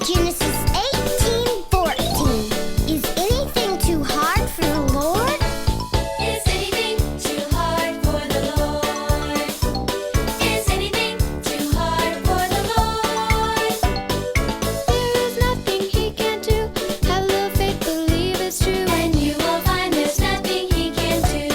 Genesis 18:14. Is anything too hard for the Lord? Is anything too hard for the Lord? Is anything too hard for the Lord? There is nothing He can't do. Have a little faith, believe it's true. And you will find there's nothing He can't do.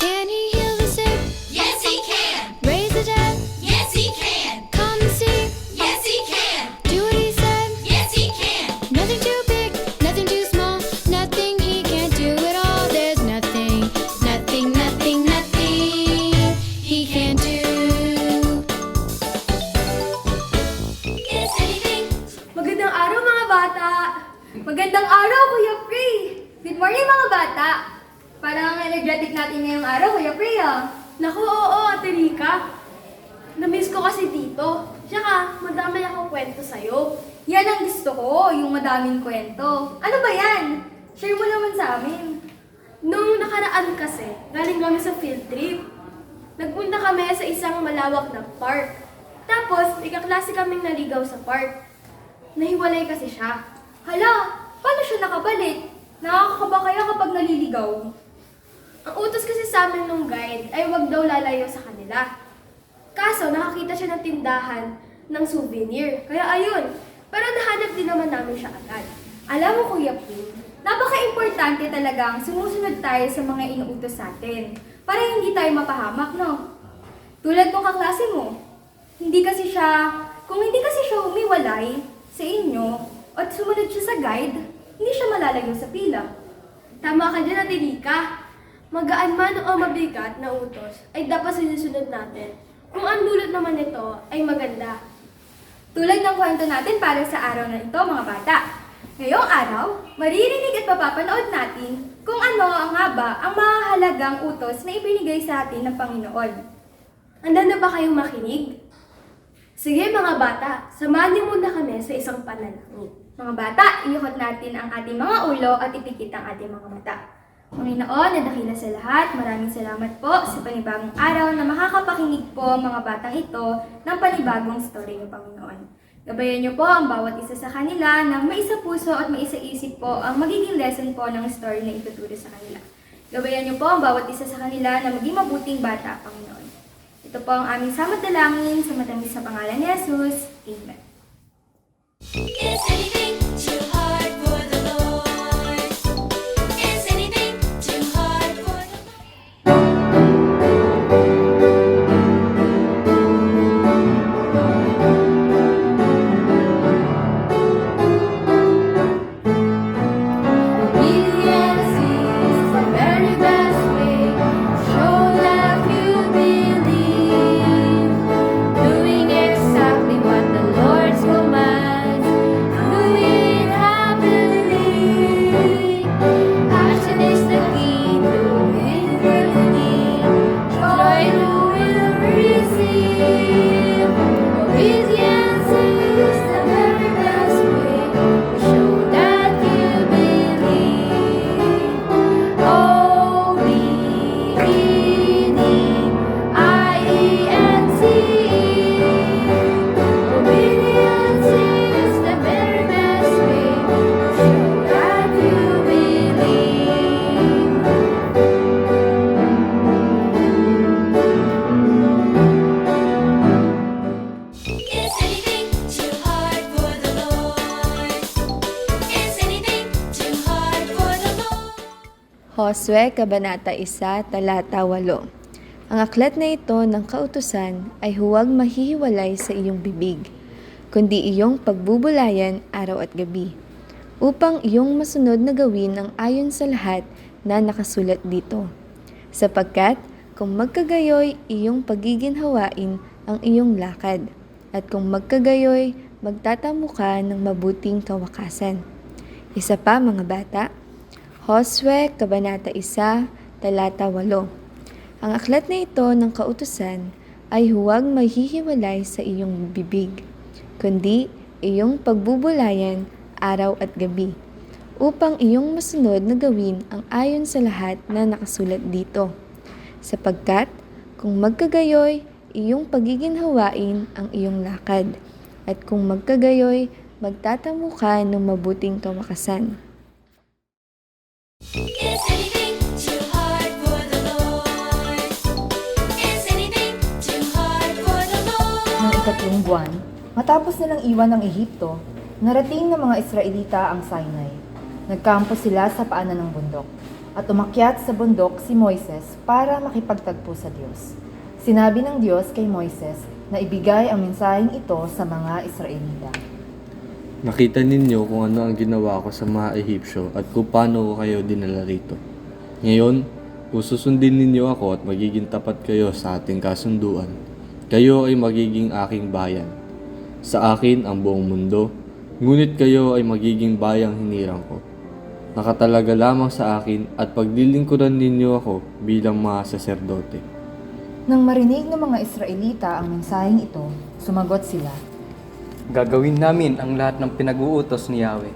Can He heal the sick? Yes, He can. Raise the dead? Yes, He can. Calm the sea? Yes, He can. Do what He said? Yes, He can. Nothing too big, nothing too small, nothing He can't do at all. There's nothing, nothing, nothing, nothing He can't do. Is anything Magandang araw mga bata! Magandang araw, Kuya Pri! Good morning mga bata! Parang ang energetic natin ngayong araw, Kuya Pri ah. Naku, oo, Ate Rika. Namiss ko kasi dito. Tsaka, madami akong kwento sa'yo. Yan ang gusto ko, yung madaming kwento. Ano ba yan? Share mo naman sa amin. Nung nakaraan kasi, galing kami sa field trip. Nagpunta kami sa isang malawak na park. Tapos, ikaklase kaming naligaw sa park. Nahiwalay kasi siya. Hala, paano siya nakabalik? Nakakakaba kaya kapag naliligaw? Ang utos kasi sa amin nung guide ay wag daw lalayo sa kanila. Kaso, nakakita siya ng tindahan ng souvenir. Kaya ayun, pero nahanap din naman namin siya agad. Alam mo, Kuya Pri, napaka-importante talagang sumusunod tayo sa mga inuutos sa atin para hindi tayo mapahamak, no? Tulad ng kaklase mo, kung hindi kasi siya humiwalay sa inyo at sumunod siya sa guide, hindi siya malalayo sa pila. Tama ka dyan, Ate Rika. Magaan man o mabigat na utos ay dapat sinusunod natin kung ang dulot naman nito ay maganda. Tulad ng kwento natin para sa araw na ito, mga bata. Ngayong araw, maririnig at mapapanood natin kung ano ang nga ba ang mahalagang utos na ibinigay sa atin ng Panginoon. Handa na ba kayong makinig? Sige mga bata, samahan niyo muna kami sa isang panalangin. Mga bata, iyukot natin ang ating mga ulo at ipikit ang ating mga mata. Panginoon, na dakila sa lahat, maraming salamat po sa panibagong araw na makakapakinig po ang mga batang ito ng panibagong story ng Panginoon. Gabayan niyo po ang bawat isa sa kanila na may isa puso at may isa isip po ang magiging lesson po ng story na ituturo sa kanila. Gabayan niyo po ang bawat isa sa kanila na maging mabuting bata, Panginoon. Ito po ang aming samot dalangin sa matamis sa pangalan ni Jesus. Amen. Is anything too hard for the Lord? Is anything too hard for the Lord? Obedience is the very best way to show that you believe. Doing exactly what the Lord's commands, doing happily. Action is the key to victory. Joy you will receive. Obedience is the very best way to show that you believe. O-B-E-D-I-E-N-C. Obedience is the very best way to show that you believe. Is anything too hard for the Lord? Is anything too hard for the Lord? Josue, Kabanata 1, Talata 8. Ang aklat na ito ng kautusan ay huwag mahihiwalay sa iyong bibig, kundi iyong pagbubulayan araw at gabi, upang iyong masunod na gawin ang ayon sa lahat na nakasulat dito. Sapagkat kung magkagayoy, iyong pagiginhawain ang iyong lakad, at kung magkagayoy, magtatamo ka ng mabuting kawakasan. Isa pa mga bata, Josue, Kabanata 1, Talata 8. Ang aklat na ito ng kautusan ay huwag mahihiwalay sa iyong bibig, kundi iyong pagbubulayan araw at gabi, upang iyong masunod na gawin ang ayon sa lahat na nakasulat dito. Sapagkat kung magkagayoy, iyong pagiginhawain ang iyong lakad, at kung magkagayoy, magtatamo ka ng mabuting kawakasan. Is anything too hard for the Lord? Is anything too hard for the Lord? Noong ikatlong buwan, matapos nilang iwan ang Ehipto, narating ng mga Israelita ang Sinai. Nagkampo sila sa paanan ng bundok, at umakyat sa bundok si Moises para makipagtagpo sa Diyos. Sinabi ng Diyos kay Moises na ibigay ang mensaheng ito sa mga Israelita. Nakita ninyo kung ano ang ginawa ko sa mga Ehipsyo at kung paano ko kayo dinala rito. Ngayon, kung susundin ninyo ako at magiging tapat kayo sa ating kasunduan, kayo ay magiging aking bayan. Sa akin ang buong mundo, ngunit kayo ay magiging bayang hinirang ko. Nakatalaga lamang sa akin at paglilingkuran ninyo ako bilang mga saserdote. Nang marinig ng mga Israelita ang mensaheng ito, sumagot sila. Gagawin namin ang lahat ng pinag-uutos ni Yahweh.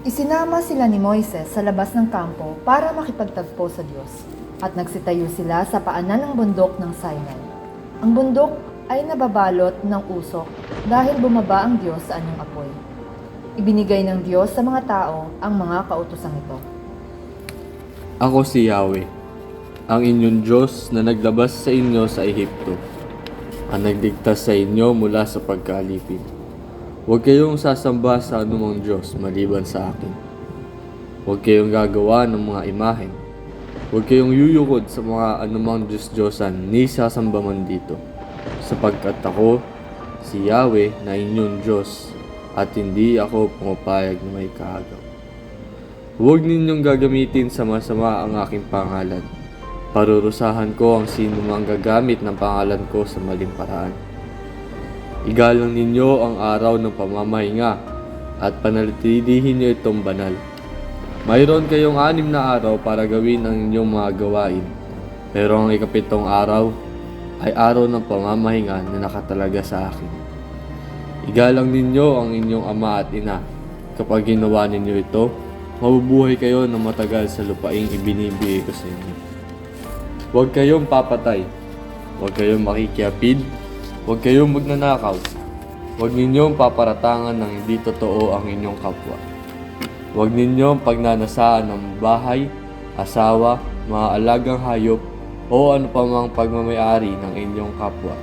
Isinama sila ni Moises sa labas ng kampo para makipagtagpo sa Diyos, at nagsitayo sila sa paanan ng bundok ng Sinai. Ang bundok ay nababalot ng usok dahil bumaba ang Diyos sa anyong apoy. Ibinigay ng Diyos sa mga tao ang mga kautosang ito. Ako si Yahweh, ang inyong Diyos na naglabas sa inyo sa Ehipto, ang nagligtas sa inyo mula sa pagkaalipin. Huwag kayong sasamba sa anumang Diyos maliban sa akin. Huwag kayong gagawa ng mga imahen. Huwag kayong yuyukod sa mga anumang Diyos-Diyosan ni sasamba man dito, sapagkat ako, si Yahweh na inyong Diyos, at hindi ako pumapayag na may kaagaw. Huwag ninyong gagamitin sa masama ang aking pangalan. Parurusahan ko ang sino mang gagamit ng pangalan ko sa maling paraan. Igalang ninyo ang araw ng pamamahinga at panatilihin niyo itong banal. Mayroon kayong 6 na araw para gawin ang inyong mga gawain, pero ang ikapitong araw ay araw ng pamamahinga na nakatalaga sa akin. Igalang ninyo ang inyong ama at ina. Kapag ginawa ninyo ito, mabubuhay kayo ng matagal sa lupaing ibinibigay ko sa inyo. Huwag kayong papatay, huwag kayong makikiapid, huwag kayong magnanakaw, huwag ninyong paparatangan ng hindi totoo ang inyong kapwa. Huwag ninyong pagnanasaan ng bahay, asawa, mga alagang hayop, o ano pa mang pagmamayari ng inyong kapwa.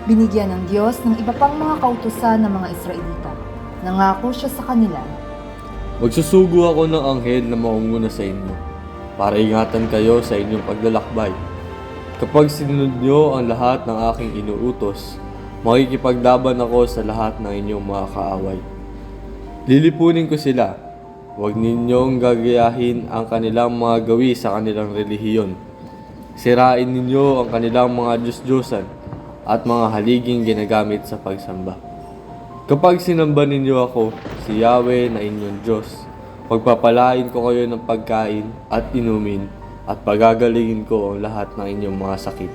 Binigyan ng Diyos ng iba pang mga kautusan ng mga Israelita. Nangako siya sa kanila. Magsusugo ako ng anghel na maunguna sa inyo, para ingatan kayo sa inyong paglalakbay. Kapag sinunod nyo ang lahat ng aking inuutos, makikipaglaban ako sa lahat ng inyong mga kaaway. Lilipunin ko sila. Huwag ninyong gagayahin ang kanilang mga gawi sa kanilang relihiyon. Sirain ninyo ang kanilang mga Diyos-Diyosan at mga haliging ginagamit sa pagsamba. Kapag sinamba ninyo ako, si Yahweh na inyong Diyos, pagpapalain ko kayo ng pagkain at inumin at pagagalingin ko ang lahat ng inyong mga sakit.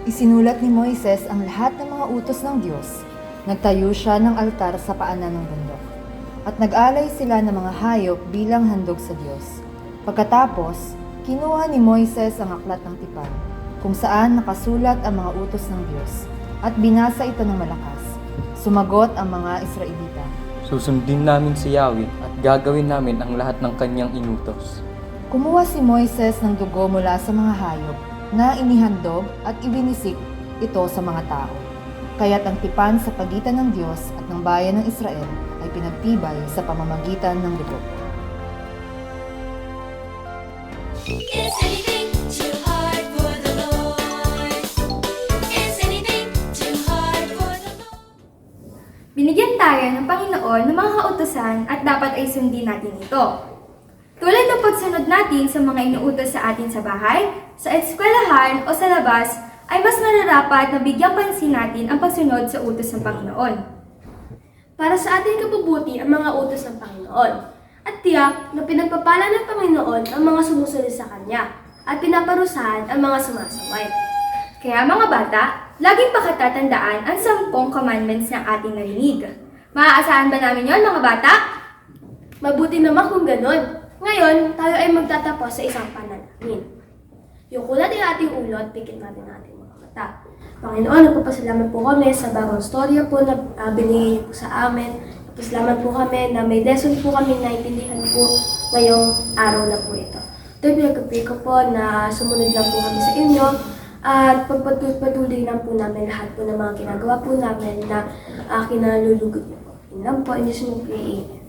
Isinulat ni Moises ang lahat ng mga utos ng Diyos. Nagtayo siya ng altar sa paanan ng bundok. At nag-alay sila ng mga hayop bilang handog sa Diyos. Pagkatapos, kinuha ni Moises ang aklat ng tipan, kung saan nakasulat ang mga utos ng Diyos, at binasa ito ng malakas. Sumagot ang mga Israelita. Susundin namin si Yahweh at gagawin namin ang lahat ng kanyang inutos. Kumuha si Moises ng dugo mula sa mga hayop na inihandog at ibinisik ito sa mga tao. Kaya't ang tipan sa pagitan ng Diyos at ng bayan ng Israel ay pinagtibay sa pamamagitan ng dugo. Is anything too hard for the Lord? Is anything too hard for the Lord? Binigyan tayo ng Panginoon ng mga kautusan at dapat ay sundin natin ito. Tulad ng pagsunod natin sa mga inuutos sa atin sa bahay, sa eskwelahan o sa labas, ay mas nararapat na bigyang pansin natin ang pagsunod sa utos ng Panginoon. Para sa ating kapabuti ang mga utos ng Panginoon, at tiyak na pinagpapala ng Panginoon ang mga sumusunod sa Kanya, at pinaparusahan ang mga sumasaway. Kaya mga bata, laging pakatatandaan ang 10 commandments na ating narinig. Maaasahan ba namin yon mga bata? Mabuti naman kung ganon. Ngayon, tayo ay magtatapos sa isang panalangin. Yukulat ang ating ulo at pikit natin ang ating mga mata. Panginoon, nagpapasalamat po kami sa bagong storya po na binigay niyo po sa amin. Nagpapasalamat po kami na may lesson po kami naintindihan po ngayong araw na po ito. Ito pinag-pray ko po na sumunod lang po kami sa inyo at pagpatuloy lang po namin lahat po ng mga ginagawa po namin na kinalulugod niyo po. Yun lang po, in Jesus' name we pray, amen.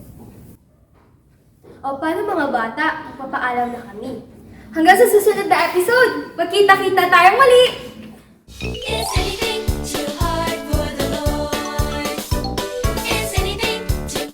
O paano mga bata, magpapaalam na kami. Hanggang sa susunod na episode, magkita-kita tayong muli! Is anything